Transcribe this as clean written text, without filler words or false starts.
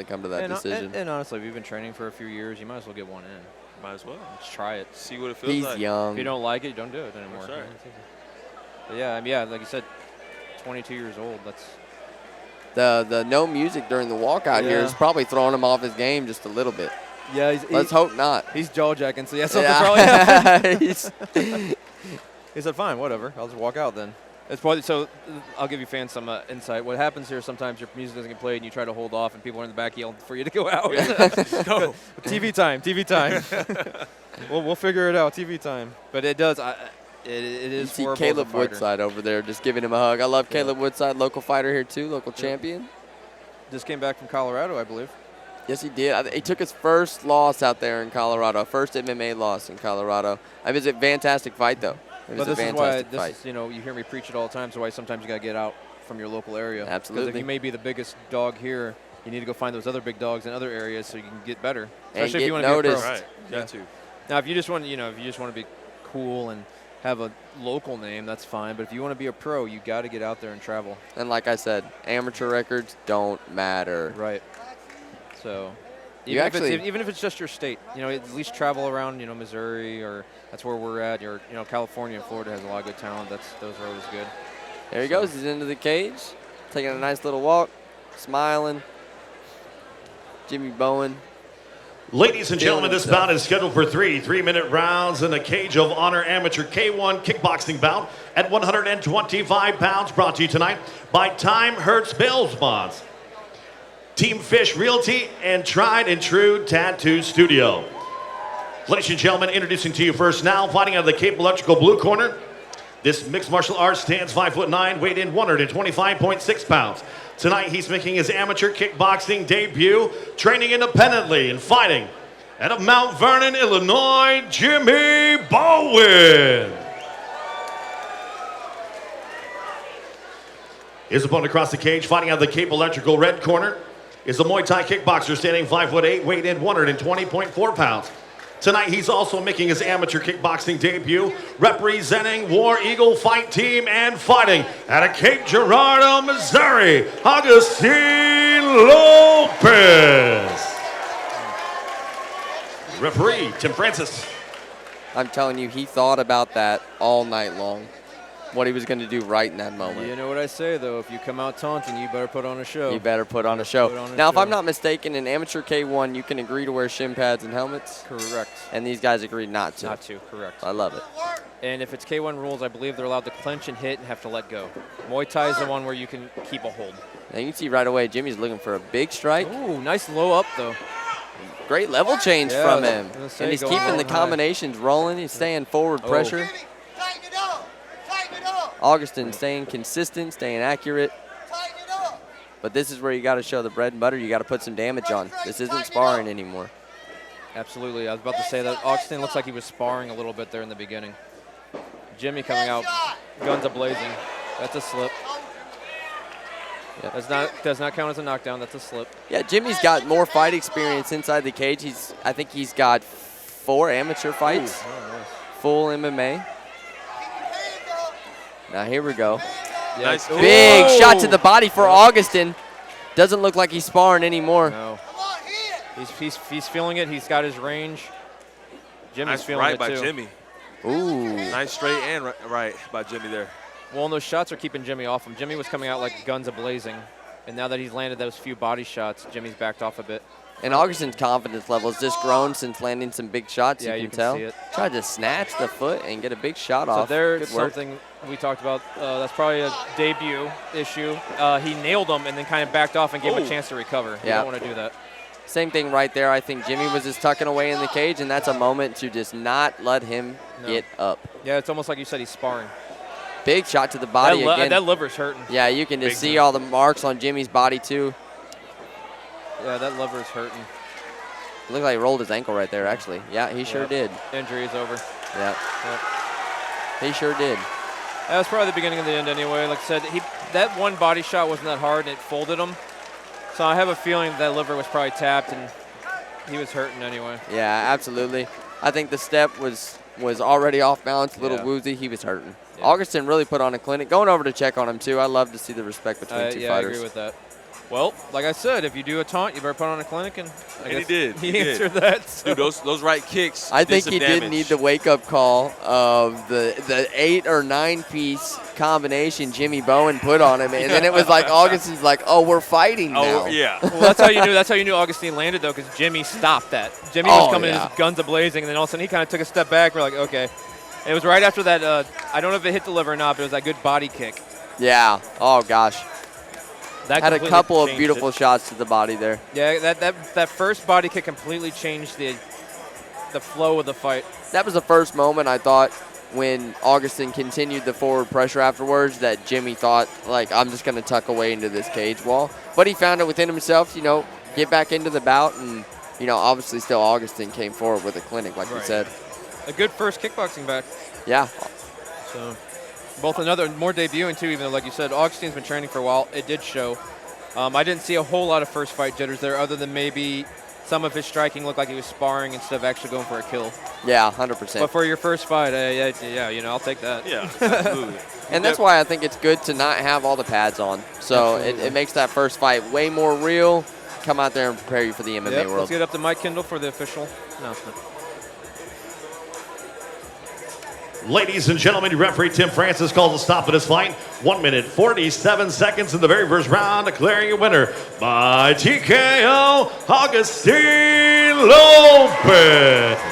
come to that decision. And honestly, if you've been training for a few years, you might as well get one in. Might as well. Just try it. See what it feels like. He's young. If you don't like it, don't do it anymore. That's right. But yeah, like you said, 22 years old. That's the no music during the walkout here is probably throwing him off his game just a little bit. Yeah, let's hope not. He's jaw jacking, so yeah, something probably happened. He said, "Fine, whatever. I'll just walk out then." It's probably so. I'll give you fans some insight. What happens here? Sometimes your music doesn't get played, and you try to hold off, and people are in the back yelling for you to go out. Go. TV time. TV time. we'll figure it out. TV time. But it does. It is. You see Caleb Woodside over there, just giving him a hug. I love Caleb Woodside, local fighter here too, local champion. Just came back from Colorado, I believe. Yes, he did. He took his first loss out there in Colorado, first MMA loss in Colorado. It was a fantastic fight, though. But this is why, you hear me preach it all the time, so why sometimes you got to get out from your local area. Absolutely. Because if you may be the biggest dog here, you need to go find those other big dogs in other areas so you can get better. Especially if you want to be a pro. Right. Got to. Now, if you just want to be cool and have a local name, that's fine. But if you want to be a pro, you got to get out there and travel. And like I said, amateur records don't matter. Right. So even if it's just your state, at least travel around, Missouri, or that's where we're at. California and Florida has a lot of good talent. Those are always good. There he goes. He's into the cage, taking a nice little walk, smiling. Jimmy Bowen. Ladies and gentlemen, this bout is scheduled for 3 3-minute rounds in the Cage of Honor Amateur K1 kickboxing bout at 125 pounds, brought to you tonight by Time Hurts Bail Bonds, Team Fish Realty, and Tried and True Tattoo Studio. Ladies and gentlemen, introducing to you first now, fighting out of the Cape Electrical blue corner. This mixed martial arts stands 5'9", weighed in 125.6 pounds. Tonight, he's making his amateur kickboxing debut, training independently and fighting out of Mount Vernon, Illinois, Jimmy Bowen. His opponent across the cage, fighting out of the Cape Electrical red corner, is a Muay Thai kickboxer standing 5'8", weighed in 120.4 pounds. Tonight, he's also making his amateur kickboxing debut, representing War Eagle Fight Team and fighting out of Cape Girardeau, Missouri, Agustin Lopez. Referee, Tim Francis. I'm telling you, he thought about that all night long, what he was going to do right in that moment. You know what I say, though. If you come out taunting, you better put on a show. You better put on a show. Now, if I'm not mistaken, in amateur K1, you can agree to wear shin pads and helmets. Correct. And these guys agreed not to. Not to, correct. I love it. And if it's K1 rules, I believe they're allowed to clench and hit and have to let go. Muay Thai is the one where you can keep a hold. Now, you can see right away, Jimmy's looking for a big strike. Ooh, nice low up, though. Great level change from him. And he's keeping the combinations rolling. He's staying forward pressure. Agustin staying consistent, staying accurate. But this is where you got to show the bread and butter. You got to put some damage on. This isn't sparring anymore. Absolutely. I was about to say that Agustin looks like he was sparring a little bit there in the beginning. Jimmy coming out, guns a-blazing. That's a slip. Yeah. Does not count as a knockdown. That's a slip. Yeah, Jimmy's got more fight experience inside the cage. I think he's got 4 amateur fights, full MMA. Now here we go. Nice. Big shot to the body for Agustin. Doesn't look like he's sparring anymore. No. He's feeling it. He's got his range. Jimmy's feeling it too. Right by Jimmy. Ooh. Nice straight and right by Jimmy there. Well, and those shots are keeping Jimmy off him. Jimmy was coming out like guns a-blazing. And now that he's landed those few body shots, Jimmy's backed off a bit. And Augustin's confidence level has just grown since landing some big shots, yeah, you can tell. See it. Tried to snatch the foot and get a big shot off. So there's something we talked about. That's probably a debut issue. He nailed him and then kind of backed off and gave him a chance to recover. You don't want to do that. Same thing right there. I think Jimmy was just tucking away in the cage, and that's a moment to just not let him get up. Yeah, it's almost like you said he's sparring. Big shot to the body again. That liver's hurting. Yeah, you can just see all the marks on Jimmy's body, too. Yeah, that liver's hurting. Looked like he rolled his ankle right there, actually. Yeah, he sure did. Injury is over. Yeah. He sure did. That was probably the beginning of the end anyway. Like I said, that one body shot wasn't that hard, and it folded him. So I have a feeling that liver was probably tapped, and he was hurting anyway. Yeah, absolutely. I think the step was already off balance, a little woozy. He was hurting. Yeah. Agustin really put on a clinic. Going over to check on him, too. I love to see the respect between two fighters. I agree with that. Well, like I said, if you do a taunt, you better put on a clinic, and I guess he did. He He did. answered that. So. Dude, those right kicks. I think some he damage. did need the wake-up call of the 8 or 9 piece combination Jimmy Bowen put on him, and then it was like Augustin's like, oh, we're fighting now. Oh yeah. Well, that's how you knew. That's how you knew Agustin landed, though, because Jimmy stopped that. Jimmy was coming in, his guns a-blazing, and then all of a sudden he kind of took a step back. We're like, okay. And it was right after that. I don't know if it hit the liver or not, but it was that good body kick. Yeah. Oh gosh. That Had a completely couple of changed beautiful it. shots to the body there. Yeah, that first body kick completely changed the flow of the fight. That was the first moment I thought when Agustin continued the forward pressure afterwards that Jimmy thought, like, I'm just going to tuck away into this cage wall. But he found it within himself, you know, get back into the bout. And, you know, obviously still Agustin came forward with a clinic, like you said. A good first kickboxing back. Yeah. So both more debuting, too, even though, like you said, Augustin's been training for a while. It did show. I didn't see a whole lot of first fight jitters there other than maybe some of his striking looked like he was sparring instead of actually going for a kill. Yeah, 100%. But for your first fight, yeah, you know, I'll take that. Yeah, absolutely. And that's why I think it's good to not have all the pads on. So it makes that first fight way more real. Come out there and prepare you for the MMA world. Let's get up to Mike Kindle for the official announcement. Ladies and gentlemen, referee Tim Francis calls a stop to this fight. 1 minute, 47 seconds in the very first round, declaring a winner by TKO, Agustin Lopez.